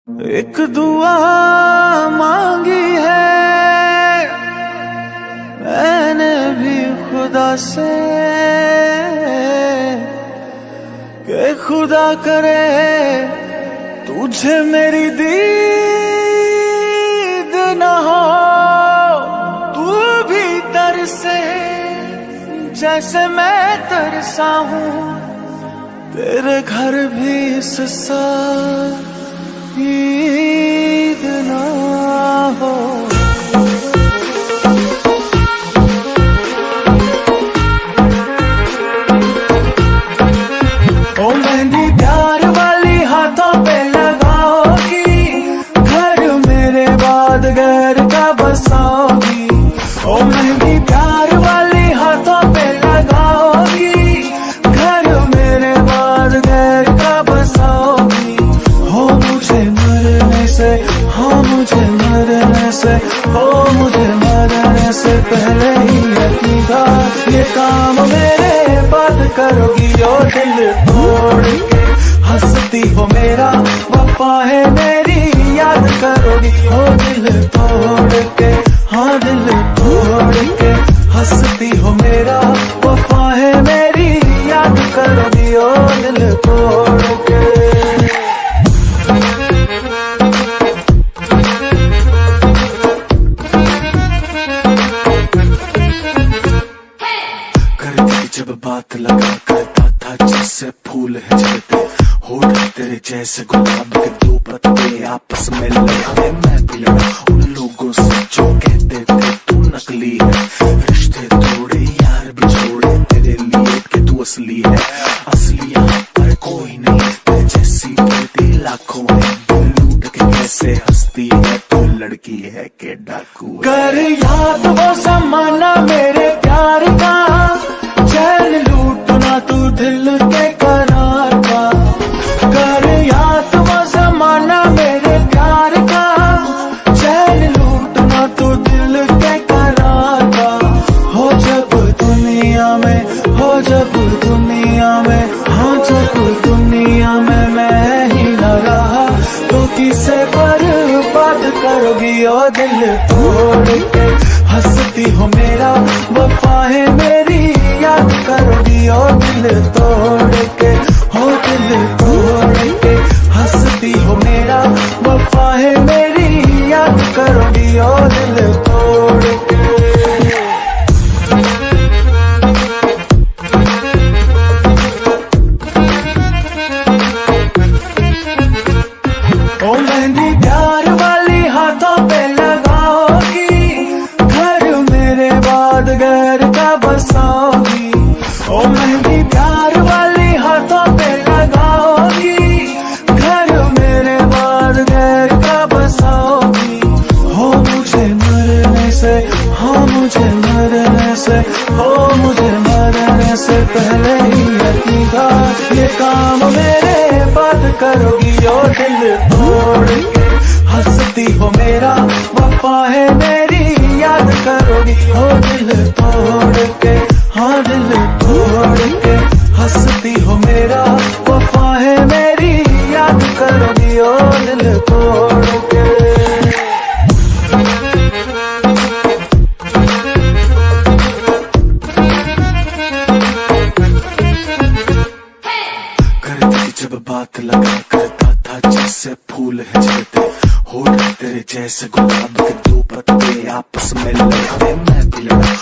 एक दुआ मांगी है मैंने भी खुदा से कि खुदा करे तुझे मेरी दीद न हो, तू भी तरसे जैसे मैं तरसा हूँ, तेरे घर भी इस साल ईद ना हो। ओ मेहंदी प्यार वाली हाथों पे लगाओगी, घर मेरे बाद घर का बसाओगी। ओ मेहंदी प्यार वाली हाथों पे लगाओगी, घर मेरे बाद घर का बसाओगी। हो मुझे मरने से, हाँ मुझे मरने से, हो मुझे मरने से पहले ही यकीन था ये काम मेरे बात करोगी। ओ दिल तोड़ के हंसती हो मेरा वफा है मेरी याद करोगी। ओ दिल तोड़ के, हाँ दिल तोड़ के हंसती हो मेरा वफा है मेरी याद करोगी। ओ दिल तोड़ के जब बात लगा करता था जैसे फूल है झड़ते, होठ तेरे जैसे गुलाब के दो पत्ते आपस में लड़ते। मैं भी लड़ा उन लोगों से जो कहते थे तू नकली है, रिश्ते तोड़े यार भी छोड़े तेरे लिए कि तू असली है। असली यहाँ पर कोई नहीं, तेरे जैसी बेटी लाखों है, दिल लूट के कैसे हंसती है तू लड़की है के डाकू। कर याद वो समाना मेरे प्यार का, चैन लूटना तू दिल के करार का। कर याद वो जमाना मेरे प्यार का, चैन लूटना तू दिल के करार का। हो जब दुनिया में, हो जब दुनिया में, हाँ जब दुनिया में मैं ही न रहा तो किसे बर्बाद करोगी। ओ दिल तोड़ के हंसती हो मेरा वफा है मेरी याद करोगी। ओ दिल तोड़ के, हो दिल तोड़ के हंसती हो मेरा वफा है मेरी याद करोगी। ओ दिल तोड़ के ओ मेहंदी प्यार वाली हाथों पे लगाओगी, घर मेरे बाद घर का बसाओगी। ओ मेहंदी प्यार वाली हाथों पे लगाओगी, घर मेरे बाद घर का बसाओगी। हो मुझे मरने से, हाँ मुझे मरने से, हो मुझे मरने से पहले ही यकीन था ये काम मेरे बात करोगी। ओ दिल तोड़ के हंसती हो मेरा वफा है मेरी याद करोगी। ओ दिल तोड़ के, हाँ दिल तोड़ के हंसती हो मेरा वफा है मेरी याद करोगी। ओ दिल तोड़ के जब बात लगा करता था जैसे फूल है झड़ते, होठ तेरे जैसे गुलाब के दो पत्ते आपस में लड़ते। मैं भी लड़ा